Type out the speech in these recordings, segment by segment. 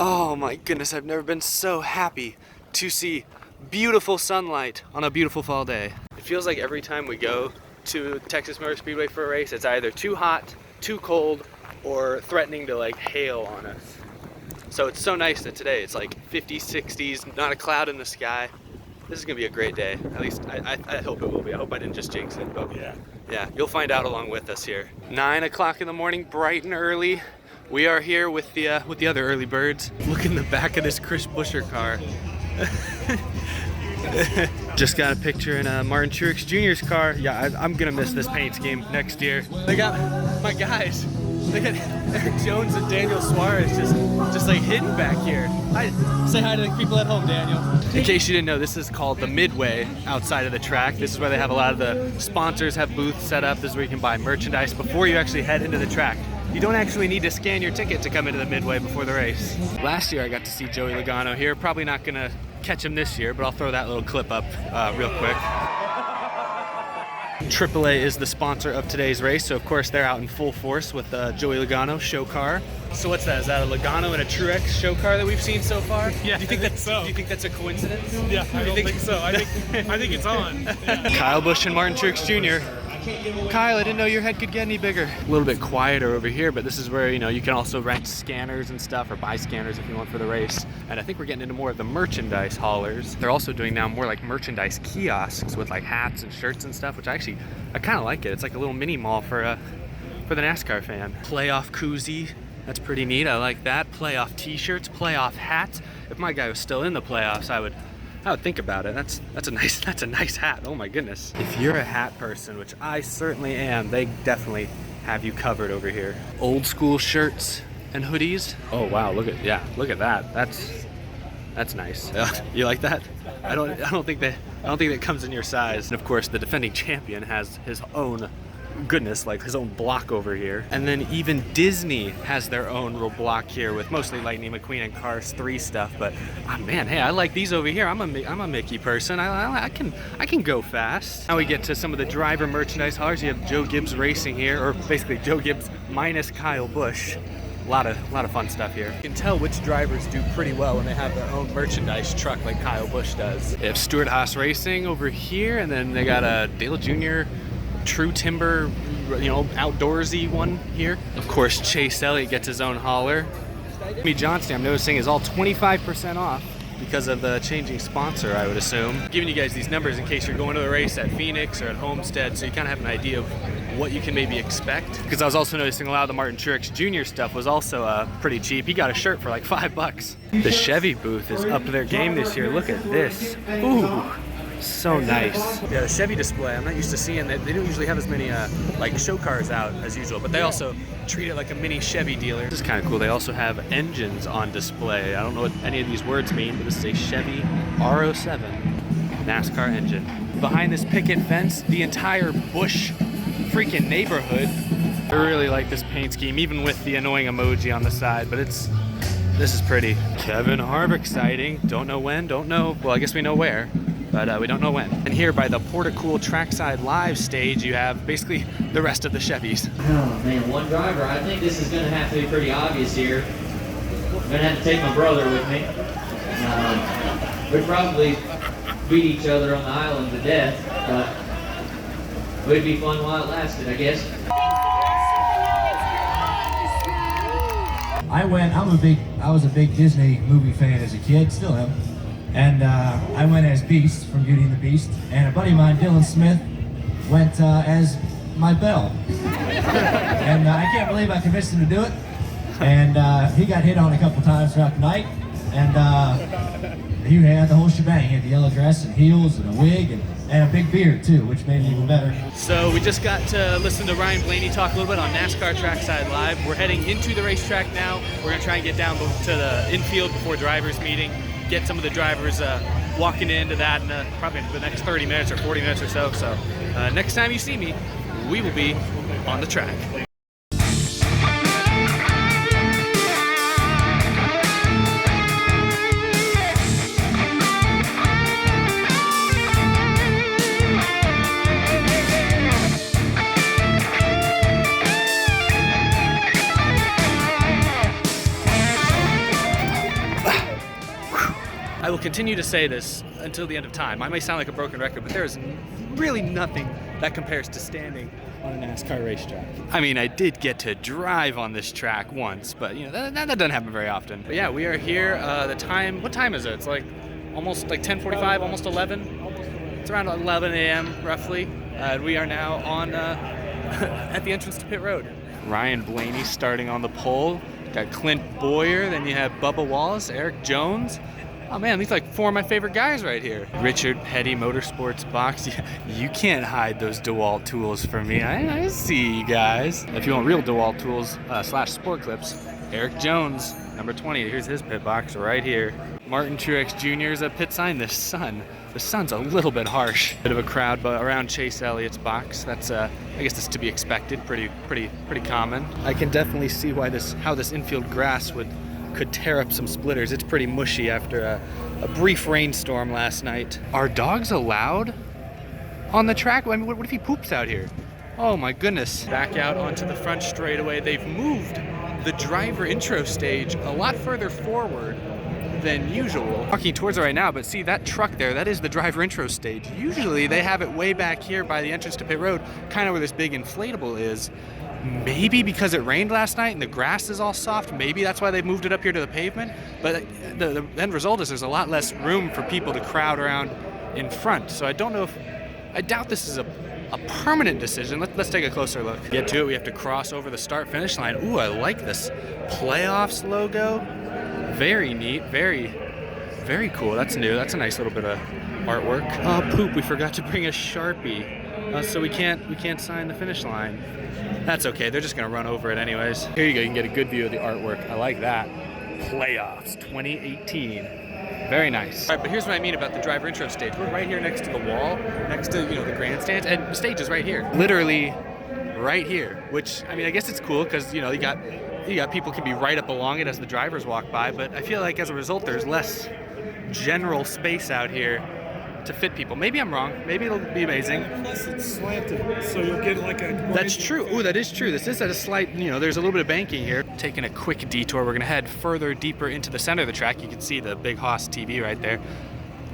Oh my goodness, I've never been so happy to see beautiful sunlight on a beautiful fall day. It feels like every time we go to Texas Motor Speedway for a race, it's either too hot, too cold, or threatening to like hail on us. So it's so nice that today it's like 50s, 60s, not a cloud in the sky. This is gonna be a great day. At least I hope it will be. I hope I didn't just jinx it, but yeah, you'll find out along with us here. 9 o'clock in the morning, bright and early. We are here with the other early birds. Look in the back of this Chris Buescher car. Just got a picture in Martin Truex Jr.'s car. Yeah, I'm gonna miss this paint scheme next year. They got my guys. They got Eric Jones and Daniel Suarez just like hidden back here. Hi, say hi to the people at home, Daniel. In case you didn't know, this is called the Midway outside of the track. This is where they have a lot of the sponsors have booths set up. This is where you can buy merchandise before you actually head into the track. You don't actually need to scan your ticket to come into the Midway before the race. Last year I got to see Joey Logano here. Probably not gonna catch him this year, but I'll throw that little clip up real quick. AAA is the sponsor of today's race, so of course they're out in full force with Joey Logano show car. So what's that? Is that a Logano and a Truex show car that we've seen so far? Yeah, do you think that's so. Do you think that's a coincidence? Yeah, I don't think so. I think it's on. Yeah. Kyle Busch and Martin Truex Jr. Kyle, I didn't know your head could get any bigger. A little bit quieter over here, but this is where, you know, you can also rent scanners and stuff or buy scanners if you want for the race. And I think we're getting into more of the merchandise haulers. They're also doing now more like merchandise kiosks with like hats and shirts and stuff, which I kind of like it. It's like a little mini mall for the NASCAR fan. Playoff koozie. That's pretty neat. I like that. Playoff t-shirts, playoff hats. If my guy was still in the playoffs, I would think about it. That's a nice hat. Oh my goodness. If you're a hat person, which I certainly am, they definitely have you covered over here. Old school shirts and hoodies. Oh wow, look at that. That's nice. You like that? I don't think that comes in your size. And of course, the defending champion has his own goodness, like his own block over here. And then even Disney has their own little block here with mostly Lightning McQueen and Cars 3 stuff. But oh man, hey, I like these over here. I'm a Mickey person. I can go fast. Now we get to some of the driver merchandise haulers. You have Joe Gibbs Racing here, or basically Joe Gibbs minus Kyle Busch. A lot of fun stuff here. You can tell which drivers do pretty well when they have their own merchandise truck like Kyle Busch does. They have Stewart Haas Racing over here, and then they got a Dale Jr. True Timber, you know, outdoorsy one here. Of course, Chase Elliott gets his own hauler. Jimmy Johnson, I'm noticing, is all 25% off because of the changing sponsor, I would assume. I'm giving you guys these numbers in case you're going to the race at Phoenix or at Homestead, so you kind of have an idea of what you can maybe expect. Because I was also noticing a lot of the Martin Truex Jr. stuff was also pretty cheap. He got a shirt for like $5. The Chevy booth is up their game this year. Look at this. Ooh. So nice. Yeah, the Chevy display, I'm not used to seeing that. They don't usually have as many like show cars out as usual, but they also treat it like a mini Chevy dealer. This is kind of cool. They also have engines on display. I don't know what any of these words mean, but this is a Chevy R07 NASCAR engine. Behind this picket fence, the entire Busch freaking neighborhood. I really like this paint scheme, even with the annoying emoji on the side, but this is pretty. Kevin Harvick sighting. Don't know when, don't know. Well, I guess we know where, but we don't know when. And here by the Portacool Trackside Live stage, you have basically the rest of the Chevys. Oh man, one driver. I think this is going to have to be pretty obvious here. I'm going to have to take my brother with me. We'd probably beat each other on the island to death, but it'd be fun while it lasted, I guess. I was a big Disney movie fan as a kid, still am. And I went as Beast from Beauty and the Beast, and a buddy of mine, Dylan Smith, went as my Belle. And I can't believe I convinced him to do it. And he got hit on a couple times throughout the night, and he had the whole shebang. He had the yellow dress and heels and a wig and a big beard too, which made it even better. So we just got to listen to Ryan Blaney talk a little bit on NASCAR Trackside Live. We're heading into the racetrack now. We're gonna try and get down to the infield before drivers meeting, get some of the drivers walking into that in probably the next 30 minutes or 40 minutes or so. So next time you see me, we will be on the track. I will continue to say this until the end of time. I may sound like a broken record, but there is really nothing that compares to standing on a NASCAR racetrack. I mean, I did get to drive on this track once, but you know, that doesn't happen very often. But yeah, we are here. What time is it? It's like almost like 10:45, almost 11. It's around 11 a.m. roughly. We are now on at the entrance to pit road. Ryan Blaney starting on the pole. Got Clint Boyer, then you have Bubba Wallace, Eric Jones. Oh man, these are like 4 of my favorite guys right here. Richard Petty Motorsports box. You can't hide those DeWalt tools from me. I see you guys. If you want real DeWalt tools / sport clips, Eric Jones, number 20. Here's his pit box right here. Martin Truex Jr.'s a pit sign. The sun's a little bit harsh. Bit of a crowd but around Chase Elliott's box. That's I guess that's to be expected. Pretty common. I can definitely see why how this infield grass could tear up some splitters. It's pretty mushy after a brief rainstorm last night. Are dogs allowed on the track? I mean, what if he poops out here? Oh my goodness. Back out onto the front straightaway. They've moved the driver intro stage a lot further forward than usual. Walking towards it right now, but see that truck there, that is the driver intro stage. Usually they have it way back here by the entrance to pit road, kind of where this big inflatable is. Maybe because it rained last night and the grass is all soft, maybe that's why they moved it up here to the pavement. But the end result is there's a lot less room for people to crowd around in front. So I doubt this is a permanent decision. Let's take a closer look. To get to it, we have to cross over the start-finish line. Ooh, I like this playoffs logo. Very neat, very cool. That's new. That's a nice little bit of artwork. Oh, poop, we forgot to bring a Sharpie. So we can't sign the finish line. That's okay, they're just gonna run over it anyways. Here you go, you can get a good view of the artwork. I like that. Playoffs 2018. Very nice. All right, but here's what I mean about the driver intro stage. We're right here next to the wall, next to the grandstands, and the stage is right here. Literally right here, which, I mean, I guess it's cool because, you got people can be right up along it as the drivers walk by, but I feel like as a result there's less general space out here to fit people. Maybe I'm wrong. Maybe it'll be amazing. Plus it's slanted, so you'll get like a... That's true. Ooh, that is true. This is at a slight, there's a little bit of banking here. Taking a quick detour, we're gonna head further deeper into the center of the track. You can see the big Haas TV right there.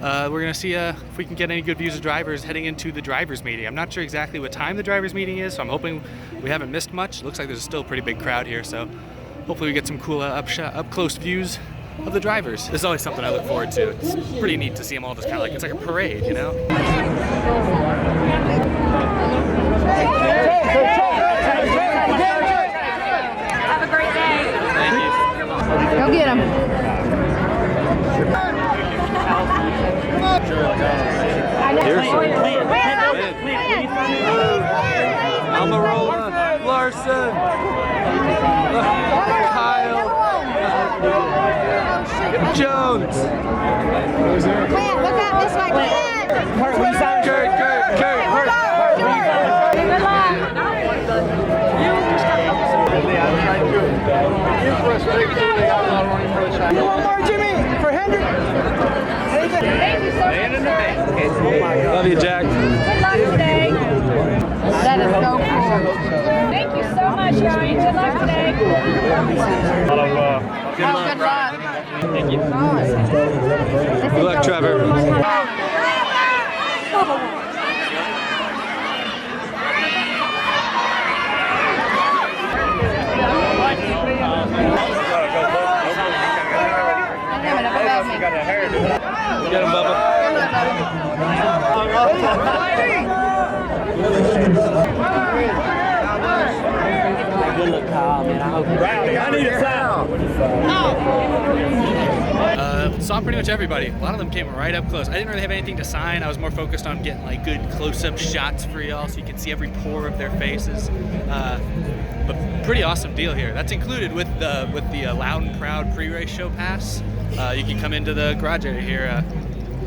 We're gonna see if we can get any good views of drivers heading into the drivers meeting. I'm not sure exactly what time the drivers meeting is, so I'm hoping we haven't missed much. Looks like there's still a pretty big crowd here, so hopefully we get some cool up close views of the drivers. This is always something I look forward to. It's pretty neat to see them all just kind of like, it's like a parade, you know? Have a great day. Thank you. Go get him. Almirola, Larson, Kyle, Jones. Clint, look out this way, Clint. Kurt. Good luck. You want more, Jimmy? For Hendrick? Thank you so much. Love you, Jack. Good luck today. That is so cool. Thank you so much, Ryan. Good luck today. Good luck. Thank you. Good luck, Trevor. Get him, Bubba. Good luck, Kyle, man. I need a sound. Saw pretty much everybody. A lot of them came right up close. I didn't really have anything to sign. I was more focused on getting like good close-up shots for y'all so you can see every pore of their faces. But pretty awesome deal here. That's included with the Loud and Proud pre-race show pass. You can come into the garage area here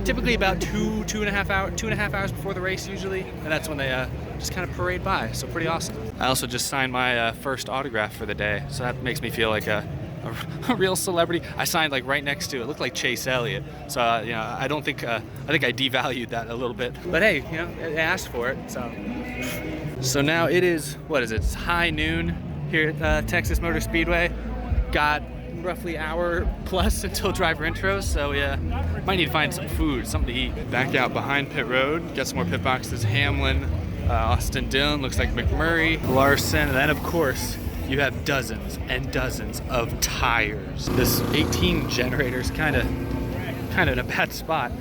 typically about two and a half hours before the race usually, and that's when they just kind of parade by. So pretty awesome. I also just signed my first autograph for the day, so that makes me feel like a real celebrity. I signed like right next to it. It looked like Chase Elliott. So I don't think I think I devalued that a little bit. But hey, I asked for it. So now it is, what is it? It's high noon here at Texas Motor Speedway. Got roughly hour plus until driver intros, so yeah, might need to find some food, something to eat. Back out behind pit road, got some more pit boxes. Hamlin, Austin Dillon, looks like McMurray, Larson, and then of course you have dozens and dozens of tires. This 18 generator is kind of in a bad spot.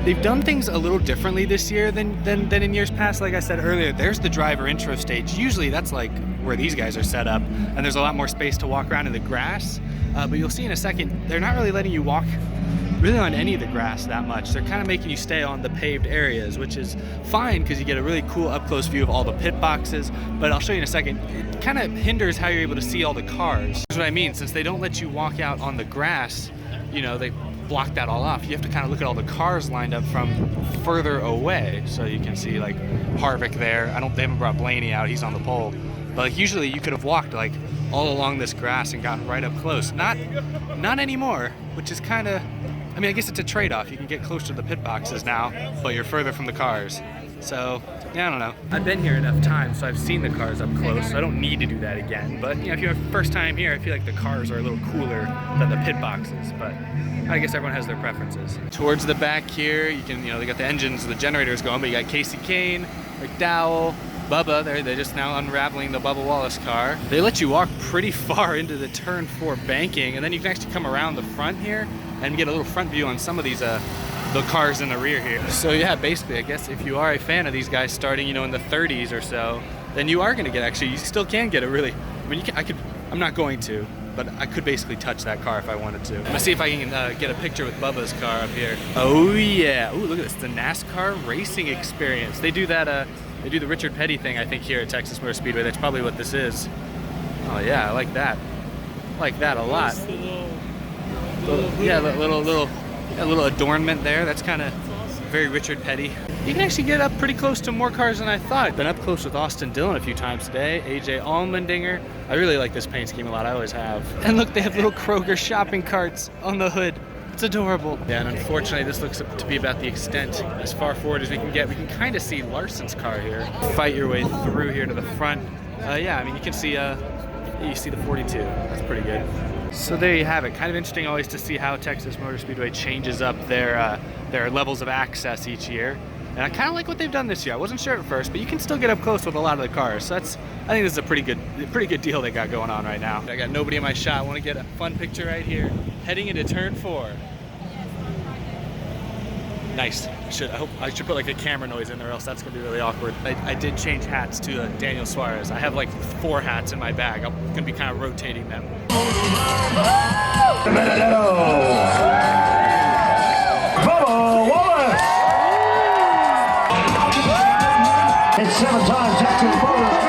They've done things a little differently this year than in years past. Like I said earlier, there's the driver intro stage. Usually that's like where these guys are set up, and there's a lot more space to walk around in the grass. But you'll see in a second, they're not really letting you walk really on any of the grass that much. They're kind of making you stay on the paved areas, which is fine because you get a really cool up-close view of all the pit boxes. But I'll show you in a second, it kind of hinders how you're able to see all the cars. That's what I mean. Since they don't let you walk out on the grass, you know, they block that all off. You have to kind of look at all the cars lined up from further away, so you can see like Harvick there. They haven't brought Blaney out, he's on the pole. But like usually you could have walked like all along this grass and gotten right up close. Not anymore, which is kind of, I mean, I guess it's a trade-off. You can get close to the pit boxes now, but you're further from the cars. So, yeah, I don't know. I've been here enough times, so I've seen the cars up close, so I don't need to do that again. But, you know, if you're first time here, I feel like the cars are a little cooler than the pit boxes, but I guess everyone has their preferences. Towards the back here, you can, you know, they got the engines, the generators going, but you got Casey Kane, McDowell, Bubba, they're just now unraveling the Bubba Wallace car. They let you walk pretty far into the turn 4 banking, and then you can actually come around the front here and get a little front view on some of these the cars in the rear here. So yeah, basically, I guess if you are a fan of these guys starting, you know, in the 30s or so, then you are going to get, actually, you still can get a really, I mean, I'm not going to, but I could basically touch that car if I wanted to. I'm gonna see if I can get a picture with Bubba's car up here. Oh yeah, ooh, look at this, the NASCAR racing experience. They do that, they do the Richard Petty thing, I think, here at Texas Motor Speedway. That's probably what this is. Oh yeah, I like that. I like that a lot. Little adornment there. That's kind of very Richard Petty. You can actually get up pretty close to more cars than I thought. Been up close with Austin Dillon a few times today. AJ Allmendinger. I really like this paint scheme a lot. I always have. And look, they have little Kroger shopping carts on the hood. It's adorable. Yeah, and unfortunately, this looks to be about the extent, as far forward as we can get. We can kind of see Larson's car here. Fight your way through here to the front. Yeah, I mean, you can see, you see the 42. That's pretty good. So there you have it. Kind of interesting always to see how Texas Motor Speedway changes up their levels of access each year. And I kind of like what they've done this year. I wasn't sure at first, but you can still get up close with a lot of the cars. So I think this is a pretty good deal they got going on right now. I got nobody in my shot. I want to get a fun picture right here. Heading into turn 4. Nice. I should put like a camera noise in there, or else that's gonna be really awkward. I did change hats to Daniel Suarez. I have like 4 hats in my bag. I'm gonna be kind of rotating them. Bubba Wallace! It's 7-time Texas Motor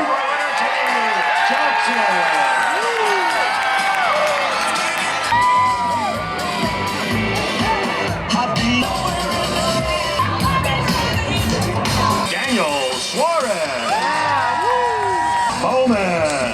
Daniel Suarez! Bowman!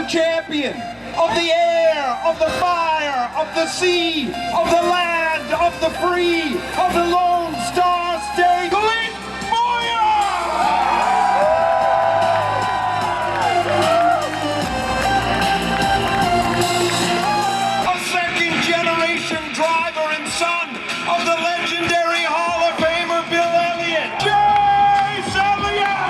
Champion of the air, of the fire, of the sea, of the land, of the free, of the Lone Star State, Clint Boyer! A second-generation driver and son of the legendary Hall of Famer Bill Elliott. Chase Elliott!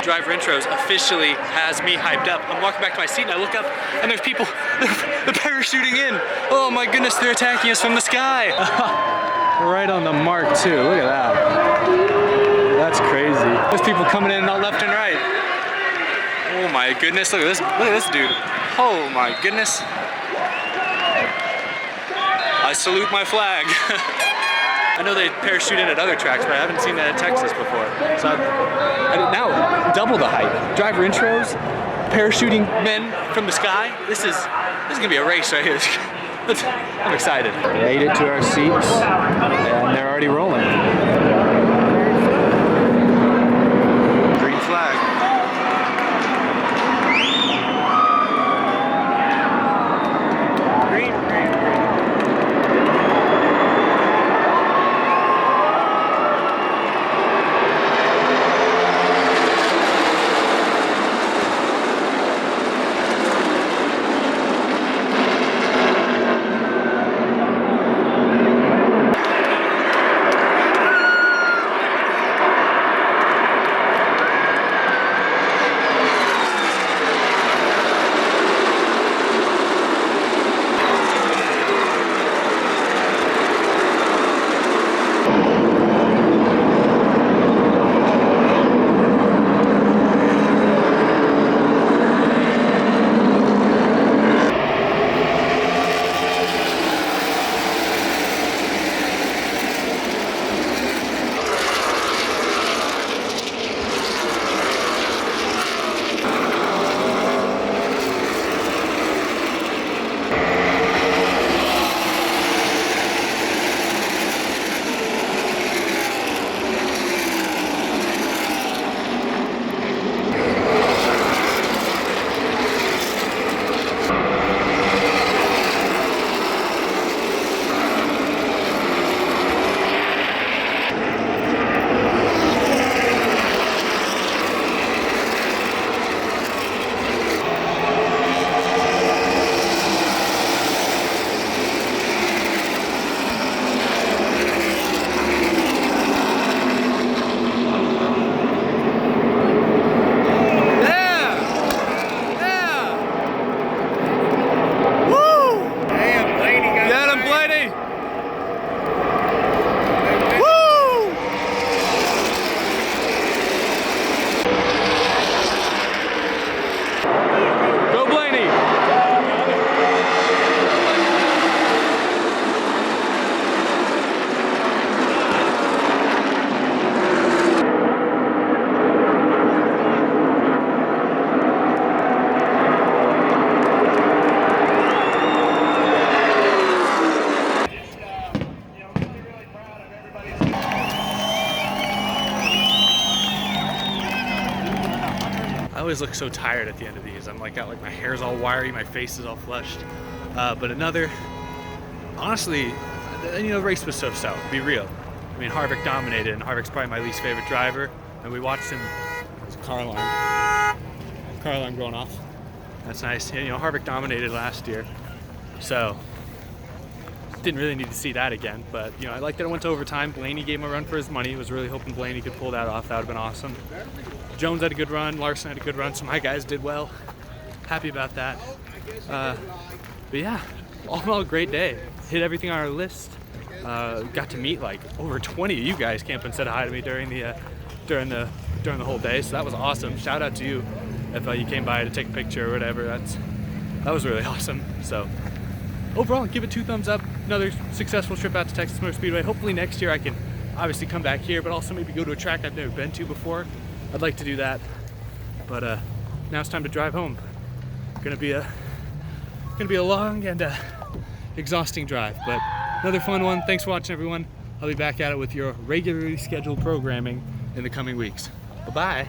Driver Intros officially has me hyped up. I'm walking back to my seat and I look up and there's people, they're parachuting in. Oh my goodness, they're attacking us from the sky. Right on the mark too, look at that. That's crazy. There's people coming in all left and right. Oh my goodness, look at this dude. Oh my goodness. I salute my flag. I know they parachute in at other tracks, but I haven't seen that at Texas before. So now double the hype. Driver Intros, parachuting men from the sky. This is gonna be a race right here. I'm excited. We made it to our seats, and they're already rolling. Green flag. I always look so tired at the end of these. I'm like, got like my hair's all wiry, my face is all flushed. But another, honestly, you know, the race was so-so, be real. I mean, Harvick dominated, and Harvick's probably my least favorite driver. And we watched him, there's a car alarm going off. That's nice. You know, Harvick dominated last year, so didn't really need to see that again. But you know, I like that it went to overtime. Blaney gave him a run for his money. Was really hoping Blaney could pull that off. That would have been awesome. Jones had a good run. Larson had a good run. So my guys did well. Happy about that. But yeah, all in all, great day. Hit everything on our list. Got to meet like over 20 of you guys. Came up and said hi to me during the whole day. So that was awesome. Shout out to you if you came by to take a picture or whatever. That was really awesome. So overall, give it 2 thumbs up. Another successful trip out to Texas Motor Speedway. Hopefully next year I can obviously come back here, but also maybe go to a track I've never been to before. I'd like to do that. But now it's time to drive home. Gonna be a long and exhausting drive, but another fun one. Thanks for watching, everyone. I'll be back at it with your regularly scheduled programming in the coming weeks. Bye-bye.